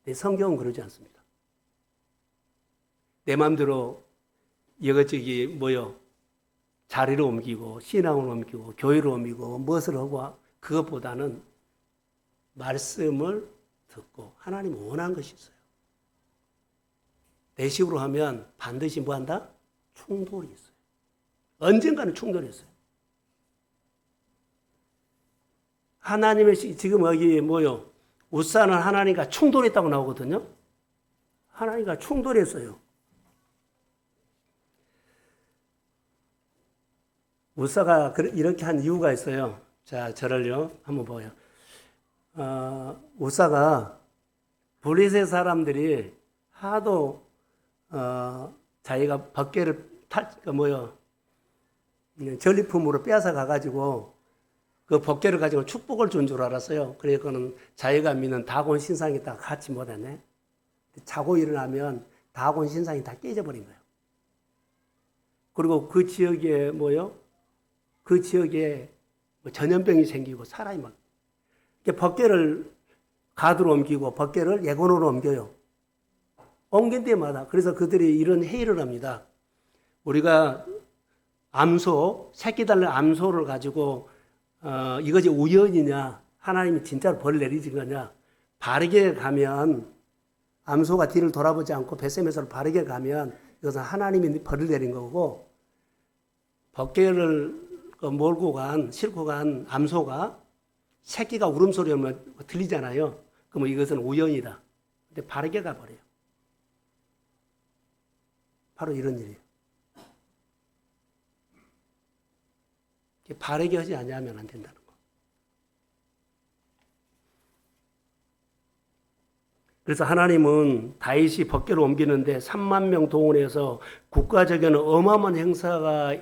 내 성경은 그러지 않습니다. 내 마음대로 이것저것 자리를 옮기고 신앙을 옮기고 교회를 옮기고 무엇을 하고 그것보다는 말씀을 듣고 하나님 원하는 것이 있어요. 내 식으로 하면 반드시 뭐 한다? 충돌이 있어요. 언젠가는 충돌이 있어요. 하나님의 지금 여기 뭐요? 우사는 하나님과 충돌했다고 나오거든요. 하나님과 충돌했어요. 우사가 이렇게 한 이유가 있어요. 자, 저를요 한번 봐요. 우사가 블레셋 사람들이 하도 자기가 법궤를 전리품으로 빼앗아 가가지고 그 법궤를 가지고 축복을 준 줄 알았어요. 그래서 그는 자기가 믿는 다곤 신상이 다 같이 못하네. 자고 일어나면 다곤 신상이 다 깨져버린 거예요. 그리고 그 지역에 그 지역에 전염병이 생기고 사람이 막 법궤를 가드로 옮기고 법궤를 예곤으로 옮겨요. 옮긴 때마다. 그래서 그들이 이런 회의를 합니다. 우리가 새끼 달린 암소를 가지고 이것이 우연이냐, 하나님이 진짜로 벌을 내리신 거냐, 바르게 가면 암소가 뒤를 돌아보지 않고 벳세메서로 바르게 가면 이것은 하나님이 벌을 내린 거고, 법궤를 싣고 간 암소가 새끼가 울음소리 하면 들리잖아요. 그러면 이것은 우연이다. 근데 바르게 가버려요. 바로 이런 일이에요. 바르게 하지 않으면 안 된다는 거. 그래서 하나님은 다윗이 법궤를 옮기는데 3만 명 동원해서 국가적인 어마어마한 행사가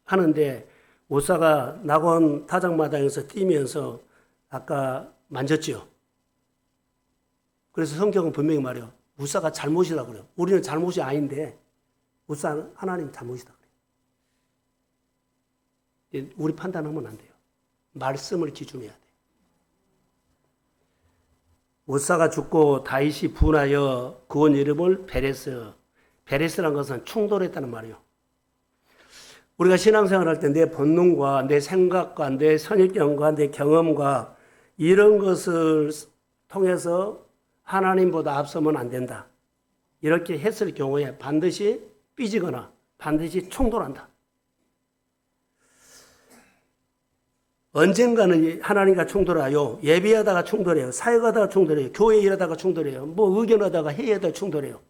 하는데 우사가 낙원 타작마당에서 뛰면서 아까 만졌죠. 그래서 성경은 분명히 말해요. 우사가 잘못이다 그래요. 우리는 잘못이 아닌데 우사는 하나님 잘못이다 그래요. 우리 판단하면 안 돼요. 말씀을 기준해야 돼요. 우사가 죽고 다윗이 분하여 그온 이름을 베레스. 베레스란 것은 충돌했다는 말이에요. 우리가 신앙생활할 때 내 본능과 내 생각과 내 선입견과 내 경험과 이런 것을 통해서 하나님보다 앞서면 안 된다. 이렇게 했을 경우에 반드시 삐지거나 반드시 충돌한다. 언젠가는 하나님과 충돌하여 예배하다가 충돌해요. 사역하다가 충돌해요. 교회 일하다가 충돌해요. 의견하다가 회의하다가 충돌해요.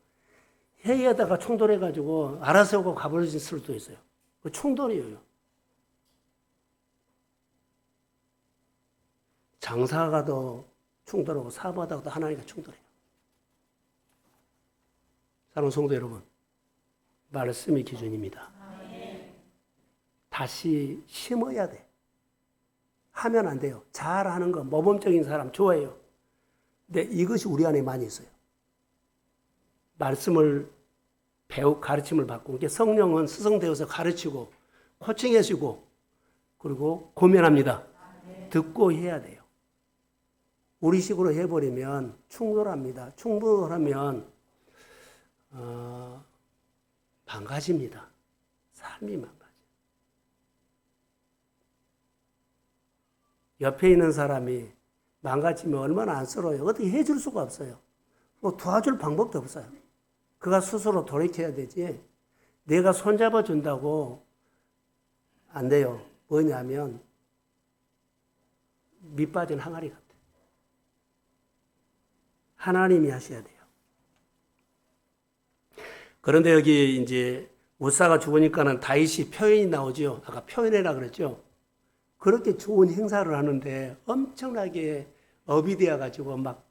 회의하다가 충돌해가지고 알아서 하고 가버릴 수도 있어요. 그 충돌이에요. 장사가도 충돌하고 사업하다가도 하나님과 충돌해요. 사랑하는 성도 여러분, 말씀이 기준입니다. 다시 심어야 돼. 하면 안 돼요. 잘하는 거, 모범적인 사람 좋아해요. 근데 이것이 우리 안에 많이 있어요. 말씀을 가르침을 받고, 성령은 스승되어서 가르치고, 코칭해주고, 그리고 고면합니다. 듣고 해야 돼요. 우리 식으로 해버리면 충돌합니다. 충돌하면 망가집니다. 삶이 망가져요. 옆에 있는 사람이 망가지면 얼마나 안쓰러워요. 어떻게 해줄 수가 없어요. 뭐 도와줄 방법도 없어요. 그가 스스로 돌이켜야 되지. 내가 손잡아 준다고 안 돼요. 뭐냐면 밑 빠진 항아리 같아요. 하나님이 하셔야 돼요. 그런데 여기 이제 우사가 죽으니까는 다윗이 표현이 나오죠. 아까 표현해라 그랬죠. 그렇게 좋은 행사를 하는데 엄청나게 업이 되어가지고 막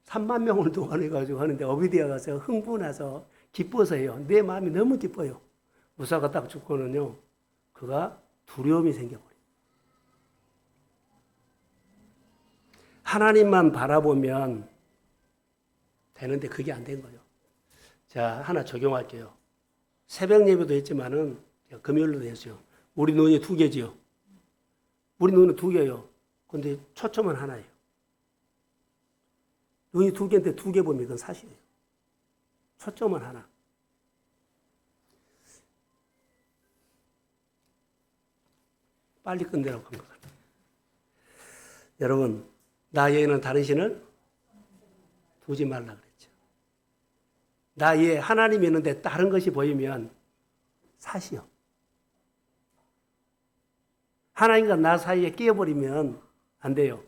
3만 명을 동원해가지고 하는데 업이 되어가서 흥분해서 기뻐서 해요. 내 마음이 너무 기뻐요. 우사가 딱 죽고는요, 그가 두려움이 생겨버려요. 하나님만 바라보면 되는데 그게 안 된 거예요. 자, 하나 적용할게요. 새벽 예배도 했지만은 금요일로도 했어요. 우리 눈이 두 개지요. 우리 눈은 두 개예요. 근데 초점은 하나예요. 눈이 두 개인데 두 개 보면 이건 사실이에요. 초점은 하나. 빨리 끝내라고 한 것 같아요. 여러분, 나 외에는 다른 신을 두지 말라 그랬죠. 나 외에 하나님이 있는데 다른 것이 보이면 사시오. 하나님과 나 사이에 끼어버리면 안 돼요.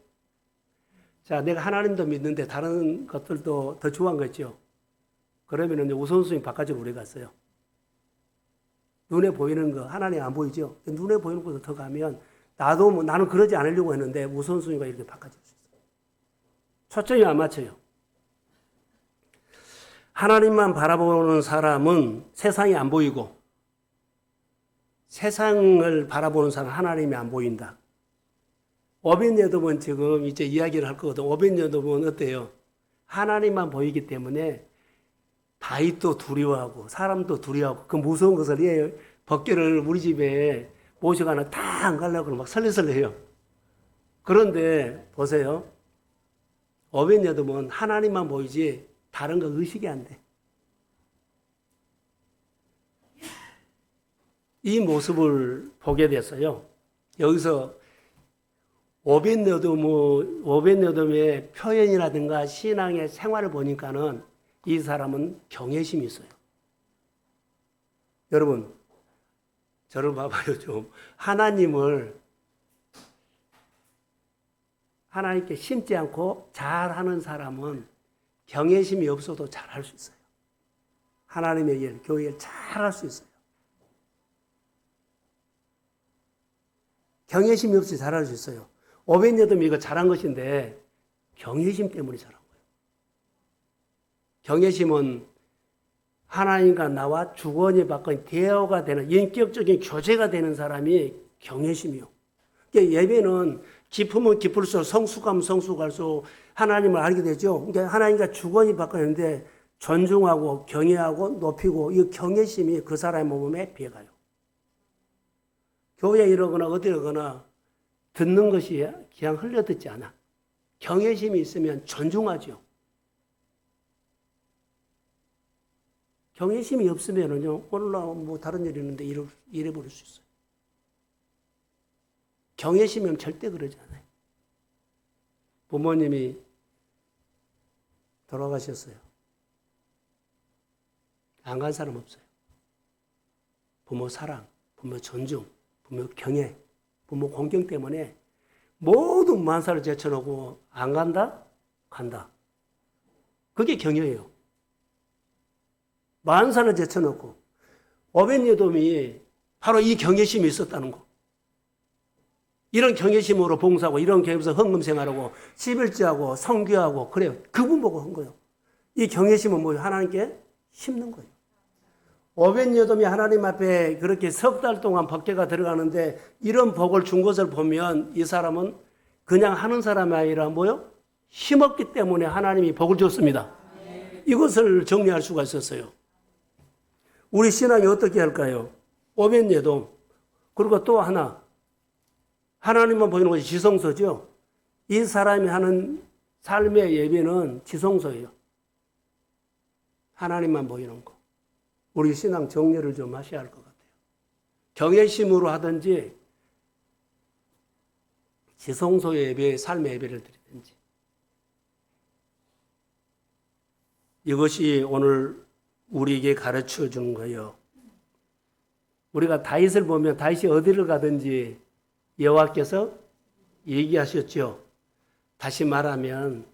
자, 내가 하나님도 믿는데 다른 것들도 더 중요한 거죠. 그러면 우선순위 바깥으로 우리 갔어요. 눈에 보이는 거, 하나님 안 보이죠? 눈에 보이는 곳에 더 가면 나는 그러지 않으려고 했는데 우선순위가 이렇게 바꿔질 수 있어요. 초점이 안 맞춰요. 하나님만 바라보는 사람은 세상이 안 보이고 세상을 바라보는 사람은 하나님이 안 보인다. 오벤에돔은 지금 이제 이야기를 할 거거든. 오벤에돔은 어때요? 하나님만 보이기 때문에 다윗도 두려워하고 사람도 두려워하고 그 무서운 것을 벗개를 우리 집에 모셔가나 다 안 가려고 막 설레설레해요. 그런데 보세요. 오벤에돔은 하나님만 보이지 다른 거 의식이 안 돼. 이 모습을 보게 됐어요. 여기서 오벤에돔의 표현이라든가 신앙의 생활을 보니까는 이 사람은 경외심이 있어요. 여러분, 저를 봐봐요, 좀. 하나님께 심지 않고 잘하는 사람은 경외심이 없어도 잘할 수 있어요. 하나님의 일, 교회를 잘할 수 있어요. 경외심이 없이 잘할 수 있어요. 오벤에돔이 이거 잘한 것인데 경외심 때문에 잘한 거예요. 경외심은 하나님과 나와 주거니 받거니 대화가 되는 인격적인 교제가 되는 사람이 경외심이요. 그러니까 예배는 깊으면 깊을수록 성숙하면 성숙할수록 하나님을 알게 되죠. 그러니까 하나님과 주거니 받거니 하는데 존중하고 경외하고 높이고 이 경외심이 그 사람의 몸에 배가요. 교회에 이러거나 어디 이러거나 듣는 것이 그냥 흘려듣지 않아. 경외심이 있으면 존중하죠. 경외심이 없으면은요, 오늘날 뭐 다른 일이 있는데 잃어버릴 수 있어요. 경외심이면 절대 그러지 않아요. 부모님이 돌아가셨어요. 안 간 사람 없어요. 부모 사랑, 부모 존중, 부모 경애, 부모 공경 때문에 모든 만사를 제쳐놓고 안 간다? 간다. 그게 경외예요. 만사를 제쳐놓고 오벤에돔이 바로 이 경외심이 있었다는 거. 이런 경외심으로 봉사하고 이런 경외에서 헌금생활하고 11조하고 성교하고 그래요. 그분 보고 한 거예요. 이 경외심은 뭐예요? 하나님께 심는 거예요. 오벤에돔이 하나님 앞에 그렇게 석 달 동안 법궤가 들어가는데 이런 복을 준 것을 보면 이 사람은 그냥 하는 사람이 아니라 뭐요? 힘없기 때문에 하나님이 복을 줬습니다. 이것을 정리할 수가 있었어요. 우리 신앙이 어떻게 할까요? 오벤에돔. 그리고 또 하나. 하나님만 보이는 것이 지성소죠. 이 사람이 하는 삶의 예배는 지성소예요. 하나님만 보이는 거. 우리 신앙 정리를 좀 하셔야 할 것 같아요. 경외심으로 하든지 지성소 예배, 삶의 예배를 드리든지. 이것이 오늘 우리에게 가르쳐 주는 거예요. 우리가 다윗을 보면 다윗이 어디를 가든지 여호와께서 얘기하셨죠. 다시 말하면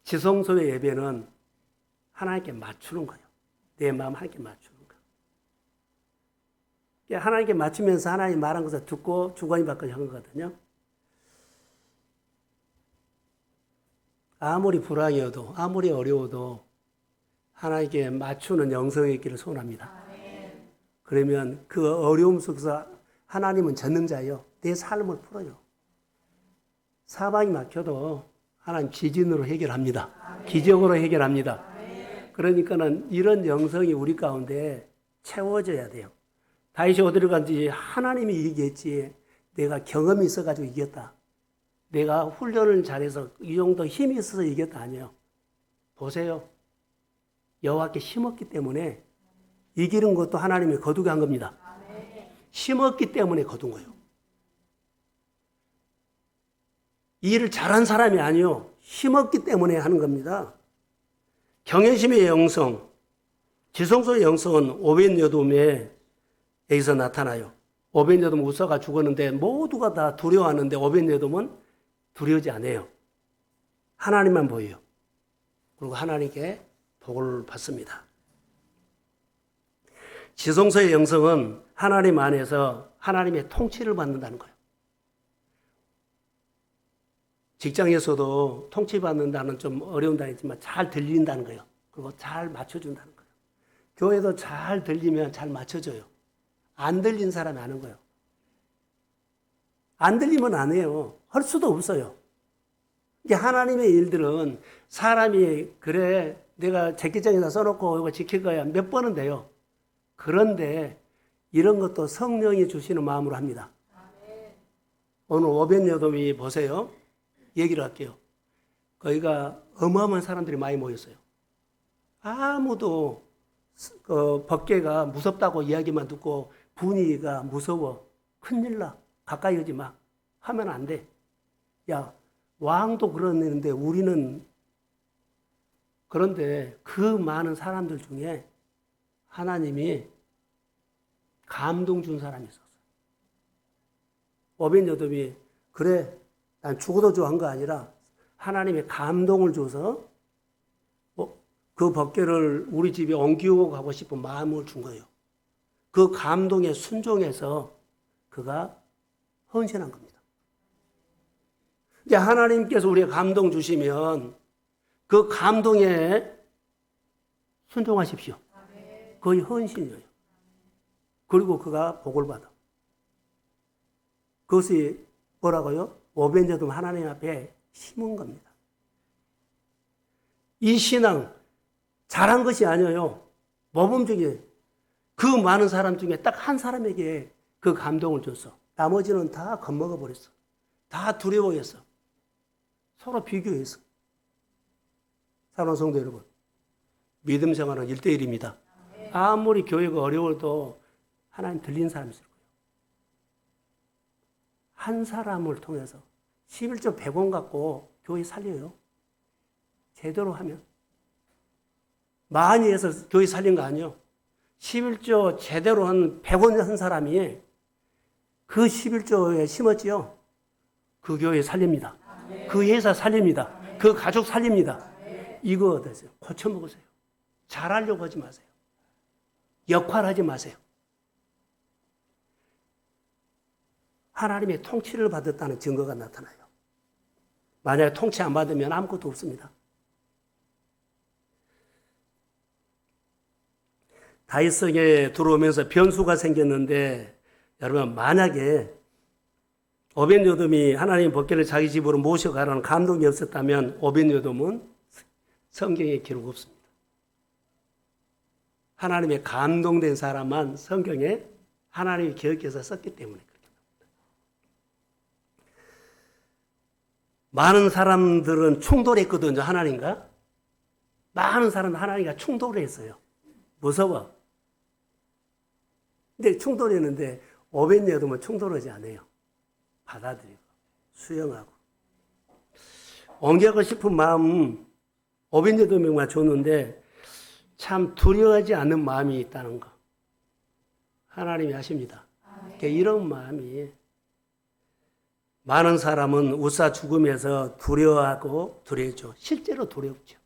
지성소의 예배는 하나님께 맞추는 거예요. 내 마음 하나님께 맞추는 거예요. 하나님께 맞추면서 하나님 말한 것을 듣고 주관이 받고 한 거거든요. 아무리 불황이어도 아무리 어려워도 하나님께 맞추는 영성의 길을 소원합니다. 그러면 그 어려움 속에서 하나님은 전능자예요. 내 삶을 풀어요. 사방이 막혀도 하나님 지진으로 해결합니다. 기적으로 해결합니다. 그러니까는 이런 영성이 우리 가운데 채워져야 돼요. 다윗이 어디를 간지 하나님이 얘기했지. 내가 경험이 있어가지고 이겼다. 내가 훈련을 잘해서 이 정도 힘이 있어서 이겼다 아니에요. 보세요. 여호와께 힘없기 때문에 이기는 것도 하나님이 거두게 한 겁니다. 심었기 때문에 거둔 거예요. 일을 잘한 사람이 아니요. 심었기 때문에 하는 겁니다. 경외심의 영성, 지성소의 영성은 오벳여돔에 여기서 나타나요. 오벳여돔 우사가 죽었는데 모두가 다 두려워하는데 오벳여돔은 두려워하지 않아요. 하나님만 보여요. 그리고 하나님께 복을 받습니다. 지성소의 영성은 하나님 안에서 하나님의 통치를 받는다는 거예요. 직장에서도 통치받는다는 좀 어려운 단어이지만 잘 들린다는 거예요. 그리고 잘 맞춰준다는 거예요. 교회도 잘 들리면 잘 맞춰줘요. 안 들린 사람이 아는 거예요. 안 들리면 안 해요. 할 수도 없어요. 이게 하나님의 일들은 사람이 그래 내가 제기장에다 써놓고 이거 지킬 거야 몇 번은 돼요. 그런데 이런 것도 성령이 주시는 마음으로 합니다. 오늘 오벳여돔이 보세요. 얘기를 할게요. 거기가 어마어마한 사람들이 많이 모였어요. 아무도 법궤가 무섭다고 이야기만 듣고 분위기가 무서워. 큰일 나. 가까이 오지 마. 하면 안 돼. 야, 왕도 그러는데 우리는 그런데 그 많은 사람들 중에 하나님이 감동 준 사람이 있었어요. 오벳여돔이 그래 난 죽어도 좋아 한 거 아니라 하나님의 감동을 줘서 그 법궤를 우리 집에 옮기고 가고 싶은 마음을 준 거예요. 그 감동에 순종해서 그가 헌신한 겁니다. 이제 하나님께서 우리에게 감동 주시면 그 감동에 순종하십시오. 거의 헌신이에요. 그리고 그가 복을 받아. 그것이 뭐라고요? 오벳여돔 하나님 앞에 심은 겁니다. 이 신앙 잘한 것이 아니에요. 모범적이에요. 그 많은 사람 중에 딱 한 사람에게 그 감동을 줬어. 나머지는 다 겁먹어 버렸어. 다 두려워했어. 서로 비교했어. 사랑하는 성도 여러분, 믿음 생활은 1대1입니다. 아무리 교회가 어려워도 하나님 들린 사람이 있을 거예요. 한 사람을 통해서 11조 100원 갖고 교회 살려요. 제대로 하면. 많이 해서 교회 살린 거 아니에요. 11조 제대로 한 100원 한 사람이 그 11조에 심었지요. 그 교회 살립니다. 그 회사 살립니다. 그 가족 살립니다. 이거 어떠세요? 고쳐먹으세요. 잘하려고 하지 마세요. 역할하지 마세요. 하나님의 통치를 받았다는 증거가 나타나요. 만약에 통치 안 받으면 아무것도 없습니다. 다윗성에 들어오면서 변수가 생겼는데 여러분 만약에 오벳여돔이 하나님 법궤를 자기 집으로 모셔가라는 감동이 없었다면 오벳여돔은 성경에 기록 없습니다. 하나님의 감동된 사람만 성경에 하나님이 기억해서 썼기 때문에 그렇게 나옵니다. 많은 사람들은 충돌했거든요. 하나님과. 많은 사람은 하나님과 충돌을 했어요. 무서워. 근데 충돌했는데 오벳여돔은 충돌하지 않아요. 받아들이고 수용하고 옮겨가고 싶은 마음 오벳여돔에만 줬는데 참 두려워하지 않는 마음이 있다는 거 하나님이 하십니다. 그러니까 이런 마음이 많은 사람은 우사 죽음에서 두려워하고 두려워죠. 실제로 두렵죠.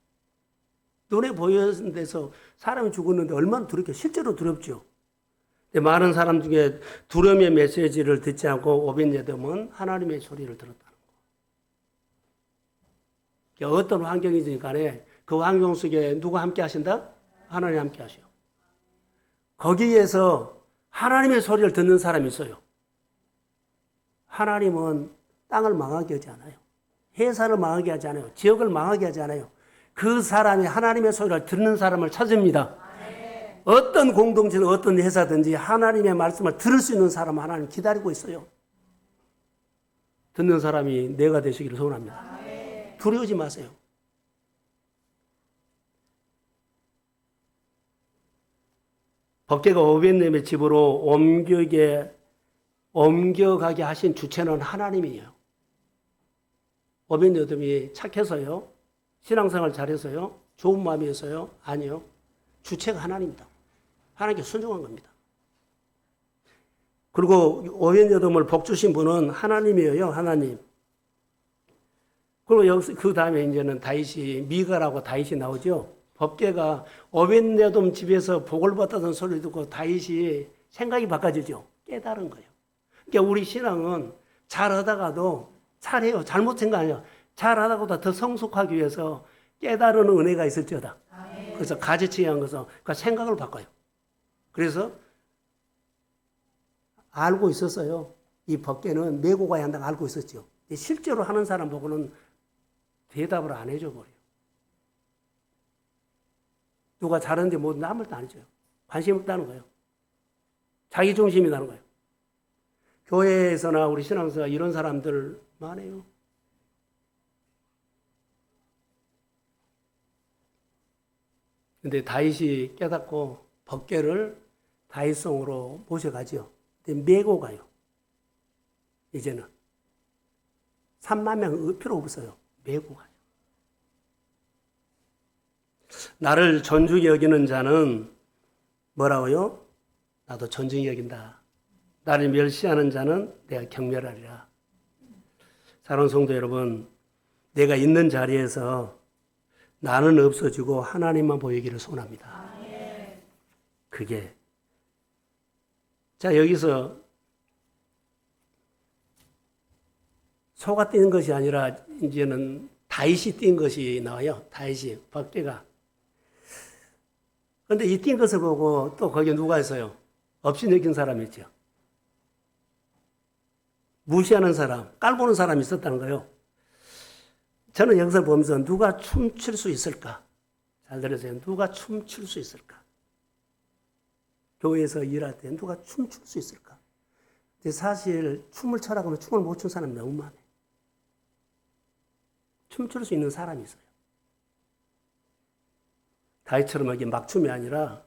눈에 보이는 데서 사람이 죽었는데 얼마나 두렵게 실제로 두렵죠. 많은 사람 중에 두려움의 메시지를 듣지 않고 오벳여돔은 하나님의 소리를 들었다는 거. 어떤 환경이든 간에 그 환경 속에 누가 함께 하신다? 하나님 함께 하셔. 거기에서 하나님의 소리를 듣는 사람이 있어요. 하나님은 땅을 망하게 하지 않아요. 회사를 망하게 하지 않아요. 지역을 망하게 하지 않아요. 그 사람이 하나님의 소리를 듣는 사람을 찾습니다. 어떤 공동체든 어떤 회사든지 하나님의 말씀을 들을 수 있는 사람 하나님 기다리고 있어요. 듣는 사람이 내가 되시기를 소원합니다. 두려워하지 마세요. 법궤가 오벳여돔의 집으로 옮기게 옮겨가게 하신 주체는 하나님이에요. 오벤에돔이 착해서요? 신앙생활 잘해서요? 좋은 마음이어서요? 아니요. 주체가 하나님이다. 하나님께 순종한 겁니다. 그리고 오벤에돔을 복주신 분은 하나님이에요. 하나님. 그리고 여기서 그 다음에 이제는 다윗이 미가라고 다윗이 나오죠. 법궤가 오벤에돔 집에서 복을 받았던 소리 듣고 다윗이 생각이 바꿔지죠. 깨달은 거예요. 그러니까 우리 신앙은 잘하다가도 잘해요. 잘못 생각 아니에요. 잘하다가도 더 성숙하기 위해서 깨달은 은혜가 있을지어다. 그래서 가지치기한 것은 그러니까 생각을 바꿔요. 그래서 알고 있었어요. 이 법궤는 메고 가야 한다고 알고 있었죠. 실제로 하는 사람 보고는 대답을 안 해줘 버려요. 누가 잘하는지 뭐 아무 말도 안 해줘요. 관심 없다는 거예요. 자기 중심이라는 거예요. 교회에서나 우리 신앙사가 이런 사람들 많아요. 근데 다윗이 깨닫고 법궤를 다윗성으로 모셔가죠. 근데 메고 가요. 이제는 3만 명 필요 없어요. 메고 가요. 나를 존중히 여기는 자는 뭐라고요? 나도 존중히 여긴다. 나를 멸시하는 자는 내가 경멸하리라. 사랑하는 성도 여러분, 내가 있는 자리에서 나는 없어지고 하나님만 보이기를 소원합니다. 그게. 자, 여기서 소가 뛴 것이 아니라 이제는 다윗이 뛴 것이 나와요. 다윗이, 법궤가. 그런데 이 뛴 것을 보고 또 거기에 누가 있어요? 업신여긴 사람이 있죠. 무시하는 사람, 깔보는 사람이 있었다는 거예요. 저는 여기서 보면서 누가 춤출 수 있을까? 잘 들으세요. 누가 춤출 수 있을까? 교회에서 일할 때 누가 춤출 수 있을까? 근데 사실 춤을 춰라고 하면 춤을 못 춘 사람이 너무 많아요. 춤출 수 있는 사람이 있어요. 다윗처럼 이게 막춤이 아니라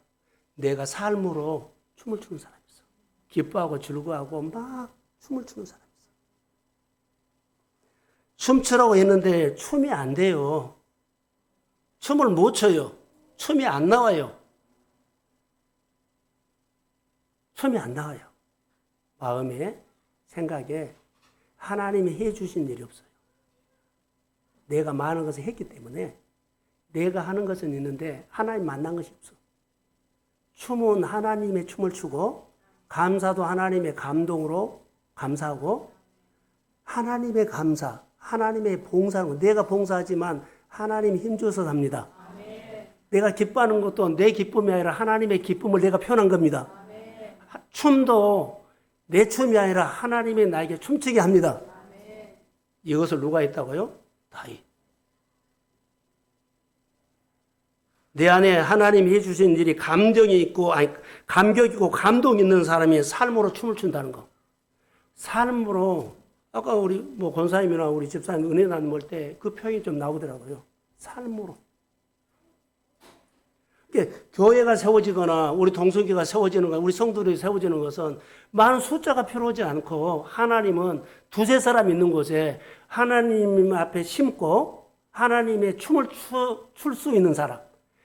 내가 삶으로 춤을 추는 사람이 있어. 기뻐하고 즐거워하고 막 춤을 추는 사람이 있어. 춤추라고 했는데 춤이 안 돼요. 춤을 못 춰요. 춤이 안 나와요. 춤이 안 나와요. 마음에, 생각에 하나님이 해주신 일이 없어요. 내가 많은 것을 했기 때문에 내가 하는 것은 있는데 하나님 만난 것이 없어. 춤은 하나님의 춤을 추고 감사도 하나님의 감동으로 감사하고 하나님의 감사, 하나님의 봉사하는 거. 내가 봉사하지만 하나님이 힘줘서 합니다. 내가 기뻐하는 것도 내 기쁨이 아니라 하나님의 기쁨을 내가 표현한 겁니다. 춤도 내 춤이 아니라 하나님이 나에게 춤추게 합니다. 이것을 누가 했다고요? 다윗. 내 안에 하나님이 해주신 일이 감정이 있고, 아니, 감격 있고 감동 있는 사람이 삶으로 춤을 춘다는 거. 삶으로, 아까 우리 권사님이나 우리 집사님 은혜 나눌 때 그 표현이 좀 나오더라고요. 삶으로. 교회가 세워지거나 우리 동성교가 세워지는 것, 우리 성도들이 세워지는 것은 많은 숫자가 필요하지 않고 하나님은 두세 사람 있는 곳에 하나님 앞에 심고 하나님의 춤을 출 수 있는 사람,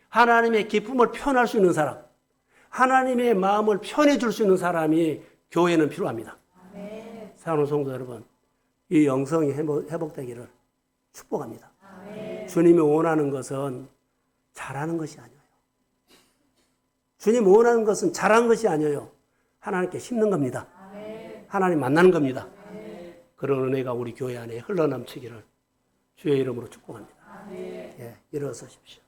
하나님의 기쁨을 표현할 수 있는 사람, 하나님의 마음을 표현해 줄 수 있는 사람이 교회는 필요합니다. 사랑하는 성도 여러분, 이 영성이 회복되기를 축복합니다. 주님이 원하는 것은 잘하는 것이 아니에요. 주님 원하는 것은 잘하는 것이 아니에요. 하나님께 심는 겁니다. 하나님 만나는 겁니다. 그런 은혜가 우리 교회 안에 흘러넘치기를 주의 이름으로 축복합니다. 예, 일어서십시오.